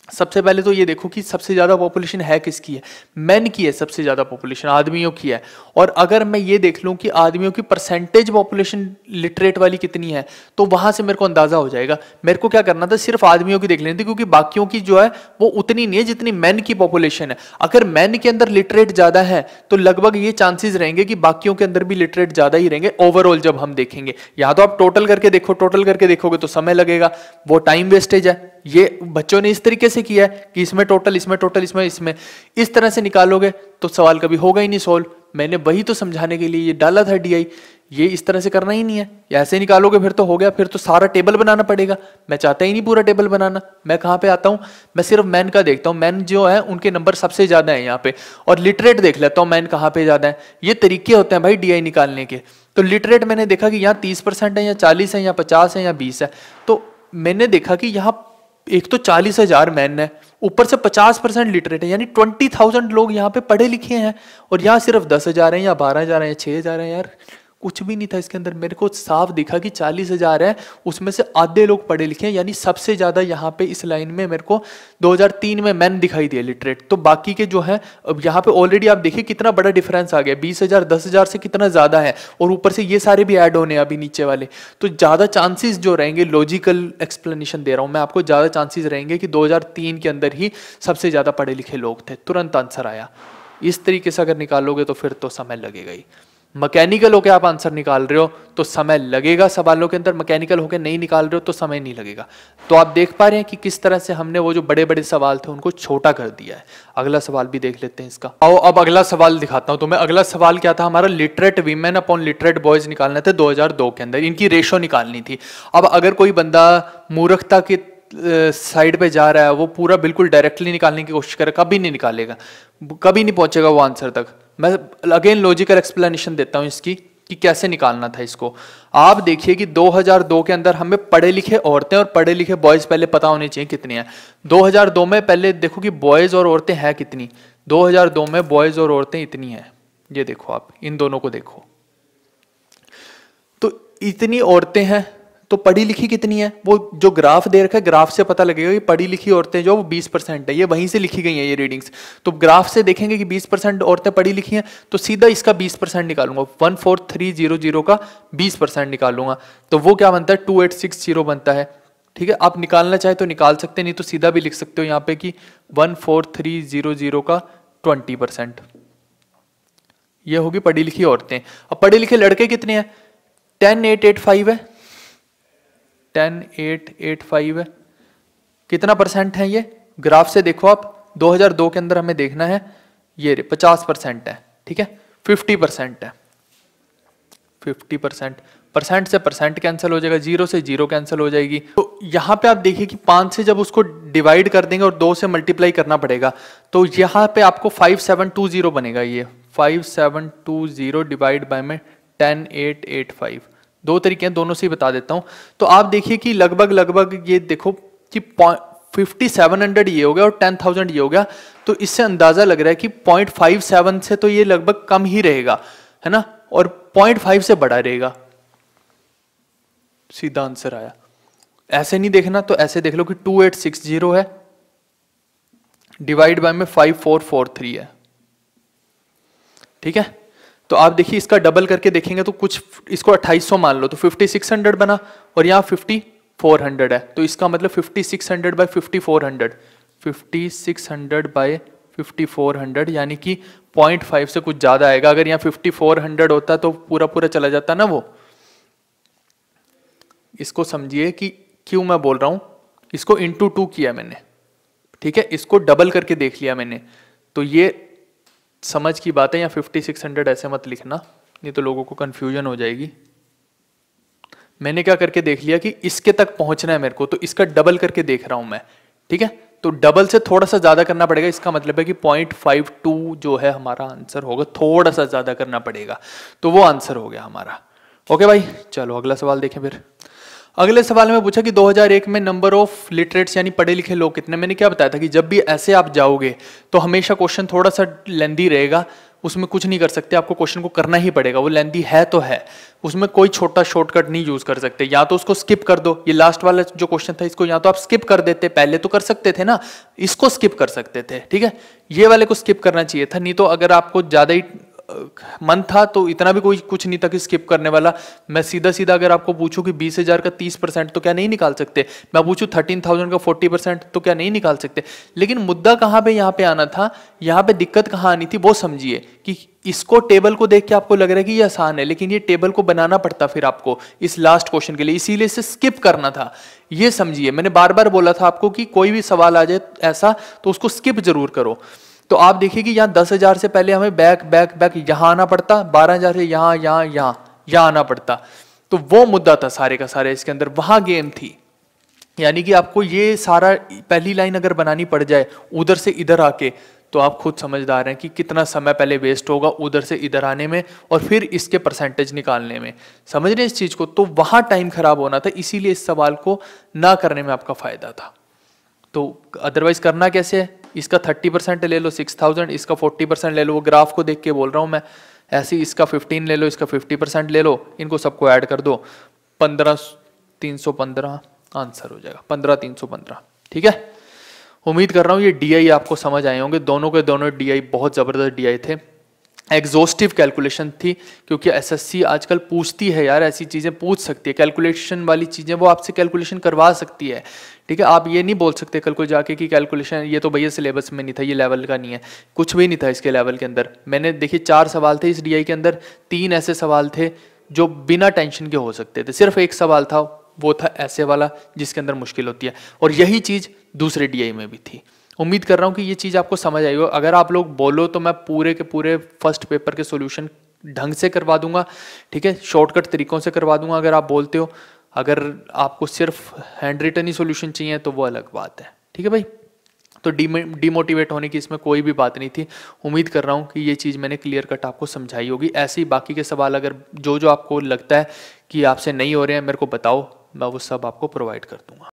सबसे पहले तो ये देखो कि सबसे ज्यादा पॉपुलेशन है किसकी है, मेन की है सबसे ज्यादा पॉपुलेशन, आदमियों की है। और अगर मैं ये देख लूं कि आदमियों की परसेंटेज पॉपुलेशन लिटरेट वाली कितनी है, तो वहां से मेरे को अंदाजा हो जाएगा। मेरे को क्या करना था, सिर्फ आदमियों की देख लेनी थी, क्योंकि बाकियों की जो है वो उतनी नहीं है जितनी मेन की पॉपुलेशन है। अगर मेन के अंदर लिटरेट ज्यादा है तो लगभग ये चांसेस रहेंगे कि बाकियों के अंदर भी लिटरेट ज्यादा ही रहेंगे ओवरऑल जब हम देखेंगे। या तो आप टोटल करके देखो, टोटल करके देखोगे तो समय लगेगा, वो टाइम वेस्टेज है। ये बच्चों ने इस तरीके से किया है कि इसमें टोटल, इसमें टोटल, इसमें इस तरह से निकालोगे तो सवाल कभी होगा ही नहीं सोल्व। मैंने वही तो समझाने के लिए ये डाला था डीआई। ये इस तरह से करना ही नहीं है, ऐसे निकालोगे फिर तो हो गया, फिर तो सारा टेबल बनाना पड़ेगा। मैं चाहता ही नहीं पूरा टेबल बनाना। मैं कहाँ पे आता हूँ, मैं सिर्फ मैन का देखता हूँ, मैन जो है उनके नंबर सबसे ज्यादा है यहाँ पे, और लिटरेट देख लेता हूँ मैन कहाँ पे ज्यादा है। ये तरीके होते हैं भाई डीआई निकालने के। तो लिटरेट मैंने देखा कि यहाँ 30% है, या 40 है, या 50 है, या 20 है। तो मैंने देखा कि यहाँ एक तो 40,000 मैन है, ऊपर से 50% लिटरेट है, यानी 20,000 लोग यहाँ पे पढ़े लिखे हैं, और यहाँ सिर्फ 10,000 है, या 12,000 है, या 6,000 है। यार कुछ भी नहीं था इसके अंदर। मेरे को साफ दिखा कि 40,000 है, उसमें से आधे लोग पढ़े लिखे हैं, यानी सबसे ज्यादा यहाँ पे इस लाइन में मेरे को 2003 में मैन दिखाई दिए लिटरेट। तो बाकी के जो है, अब यहाँ पे ऑलरेडी आप देखिए कितना बड़ा डिफरेंस आ गया, 20,000 10,000 से कितना ज्यादा है, और ऊपर से ये सारे भी ऐड होने अभी नीचे वाले। तो ज्यादा चांसेस जो रहेंगे, लॉजिकल एक्सप्लेनेशन दे रहा हूं मैं आपको, ज्यादा चांसेस रहेंगे कि 2003 के अंदर ही सबसे ज्यादा पढ़े लिखे लोग थे। तुरंत आंसर आया। इस तरीके से अगर निकालोगे तो फिर तो समय लगेगा ही। मैकेनिकल होके आप आंसर निकाल रहे हो तो समय लगेगा सवालों के अंदर, मैकेनिकल होके नहीं निकाल रहे हो तो समय नहीं लगेगा। तो आप देख पा रहे हैं कि किस तरह से हमने वो जो बड़े बड़े सवाल थे उनको छोटा कर दिया है। अगला सवाल भी देख लेते हैं इसका। आओ अब अगला सवाल दिखाता हूं तुम्हें। अगला सवाल क्या था हमारा, literate women upon literate boys निकालने थे 2002 के अंदर, इनकी रेशो निकालनी थी। अब अगर कोई बंदा मूर्खता की साइड पे जा रहा है, वो पूरा बिल्कुल डायरेक्टली निकालने की कोशिश करे, कभी नहीं निकालेगा, कभी नहीं पहुंचेगा वो आंसर तक। मैं अगेन लॉजिकल एक्सप्लेनेशन देता हूं इसकी कि कैसे निकालना था इसको। आप देखिए कि 2002 के अंदर हमें पढ़े लिखे औरतें और पढ़े लिखे बॉयज पहले पता होने चाहिए कितने हैं। 2002 में पहले देखो कि बॉयज और औरतें हैं कितनी। 2002 में बॉयज और औरतें इतनी हैं, ये देखो आप इन दोनों को देखो, तो इतनी औरतें हैं, तो पढ़ी लिखी कितनी है, वो जो ग्राफ दे रखा है ग्राफ से पता लगेगा कि पढ़ी लिखी औरतें जो वो 20% है, ये वहीं से लिखी गई हैं ये रीडिंग्स। तो ग्राफ से देखेंगे कि 20% औरतें पढ़ी लिखी हैं, तो सीधा इसका 20% निकालूंगा, 14300 का 20% निकालूंगा, तो वो क्या बनता है 2860 बनता है। ठीक है, आप निकालना चाहे तो निकाल सकते, नहीं तो सीधा भी लिख सकते हो यहाँ पे कि 14300 का 20%, ये होगी पढ़ी लिखी औरतें। अब पढ़े लिखे लड़के कितने हैं, 10885 है, 10885 है। कितना परसेंट है ये, ग्राफ से देखो आप, 2002 के अंदर हमें देखना है, ये 50% है। ठीक है, 50% है, 50%, परसेंट से परसेंट कैंसिल हो जाएगा, जीरो से जीरो कैंसिल हो जाएगी। तो यहाँ पे आप देखिए कि 5 से जब उसको डिवाइड कर देंगे और 2 से मल्टीप्लाई करना पड़ेगा, तो यहाँ पे आपको 5720 बनेगा। ये 5720 डिवाइड बाय में 10885, दो तरीके हैं, दोनों से ही बता देता हूं। तो आप देखिए कि लगभग ये देखो कि 5700 ये हो गया और 10,000 ये हो गया, तो इससे अंदाजा लग रहा है कि 0.57 से तो ये लगभग कम ही रहेगा, है ना, और 0.5 से बड़ा रहेगा। सीधा आंसर आया। ऐसे नहीं देखना तो ऐसे देख लो कि 2860 है डिवाइड बाय में 5443 है। ठीक है, तो आप देखिए इसका डबल करके देखेंगे तो कुछ, इसको 2800 मान लो तो 5600 बना, और यहाँ 5400 है, तो इसका मतलब 5600 बाय 5400, 5600 बाय 5400 यानी कि 0.5 से कुछ ज्यादा आएगा। अगर यहाँ 5400 होता तो पूरा पूरा चला जाता ना वो। इसको समझिए कि क्यों मैं बोल रहा हूं, इसको इंटू 2 किया मैंने, ठीक है, इसको डबल करके देख लिया मैंने, तो ये समझ की बात है। यहाँ 5600 ऐसे मत लिखना, नहीं तो लोगों को कंफ्यूजन हो जाएगी। मैंने क्या करके देख लिया कि इसके तक पहुंचना है मेरे को, तो इसका डबल करके देख रहा हूं मैं। ठीक है, तो डबल से थोड़ा सा ज्यादा करना पड़ेगा, इसका मतलब है कि 0.52 जो है हमारा आंसर होगा, थोड़ा सा ज्यादा करना पड़ेगा, तो वो आंसर हो गया हमारा। ओके भाई, चलो अगला सवाल देखें फिर। अगले सवाल में पूछा कि 2001 में नंबर ऑफ लिटरेट्स यानी पढ़े लिखे लोग कितने। मैंने क्या बताया था कि जब भी ऐसे आप जाओगे तो हमेशा क्वेश्चन थोड़ा सा लेंदी रहेगा, उसमें कुछ नहीं कर सकते, आपको क्वेश्चन को करना ही पड़ेगा, वो लेंदी है तो है, उसमें कोई छोटा शॉर्टकट नहीं यूज कर सकते। या तो उसको स्किप कर दो, ये लास्ट वाला जो क्वेश्चन था इसको या तो आप स्किप कर देते, पहले तो कर सकते थे ना, इसको स्किप कर सकते थे। ठीक है, ये वाले को स्किप करना चाहिए था, नहीं तो अगर आपको ज्यादा ही मन था तो इतना भी कोई कुछ नहीं था कि स्किप करने वाला। मैं सीधा सीधा अगर आपको पूछूं कि 20,000 का 30% तो क्या नहीं निकाल सकते, मैं पूछूं 13,000 का 40% तो क्या नहीं निकाल सकते। लेकिन मुद्दा कहां पे यहाँ पे आना था, यहाँ पे दिक्कत कहां आनी थी वो समझिए कि इसको टेबल को देख के आपको लग रहा है कि ये आसान है, लेकिन ये टेबल को बनाना पड़ता फिर आपको इस लास्ट क्वेश्चन के लिए, इसीलिए इसे स्किप करना था। ये समझिए, मैंने बार बार बोला था आपको कि कोई भी सवाल आ जाए ऐसा तो उसको स्किप जरूर करो। तो आप देखिए कि यहाँ 10,000 से पहले हमें बैक बैक बैक यहाँ आना पड़ता, 12,000 से यहाँ यहाँ यहाँ यहाँ आना पड़ता, तो वो मुद्दा था सारे का सारे इसके अंदर, वहां गेम थी। यानी कि आपको ये सारा पहली लाइन अगर बनानी पड़ जाए उधर से इधर आके, तो आप खुद समझदार हैं कि कितना समय पहले वेस्ट होगा उधर से इधर आने में और फिर इसके परसेंटेज निकालने में। समझ रहे हैं इस चीज को, तो वहां टाइम खराब होना था, इसीलिए इस सवाल को ना करने में आपका फायदा था। तो अदरवाइज करना कैसे है, इसका 30% ले लो 6,000, इसका 40% ले लो, वो ग्राफ को देख के बोल रहा हूं मैं, ऐसे ही इसका 15 ले लो, इसका 50% ले लो, इनको सबको ऐड कर दो, 15,315 आंसर हो जाएगा, 15,315। ठीक है, उम्मीद कर रहा हूँ ये डीआई आपको समझ आए होंगे। दोनों के दोनों डीआई बहुत ज़बरदस्त डीआई थे, एग्जॉस्टिव कैलकुलेशन थी, क्योंकि एसएससी आजकल पूछती है यार, ऐसी चीज़ें पूछ सकती है, कैलकुलेशन वाली चीज़ें वो आपसे कैलकुलेशन करवा सकती है। ठीक है, आप ये नहीं बोल सकते कल को जाके कि कैलकुलेशन ये तो भैया सिलेबस में नहीं था, ये लेवल का नहीं है, कुछ भी नहीं था इसके लेवल के अंदर। मैंने देखिए 4 सवाल थे इस डीआई के अंदर, 3 ऐसे सवाल थे जो बिना टेंशन के हो सकते थे, सिर्फ एक सवाल था वो था ऐसे वाला जिसके अंदर मुश्किल होती है, और यही चीज़ दूसरे डीआई में भी थी। उम्मीद कर रहा हूँ कि ये चीज़ आपको समझ आई हो। अगर आप लोग बोलो तो मैं पूरे के पूरे फर्स्ट पेपर के सॉल्यूशन ढंग से करवा दूंगा, ठीक है, शॉर्टकट तरीकों से करवा दूंगा अगर आप बोलते हो। अगर आपको सिर्फ हैंड रिटन ही सॉल्यूशन चाहिए तो वो अलग बात है। ठीक है भाई, तो डिमोटिवेट होने की इसमें कोई भी बात नहीं थी। उम्मीद कर रहा हूँ कि ये चीज़ मैंने क्लियर कट आपको समझाई होगी। ऐसे ही बाकी के सवाल अगर जो जो आपको लगता है कि आपसे नहीं हो रहे हैं मेरे को बताओ, मैं वो सब आपको प्रोवाइड कर दूंगा।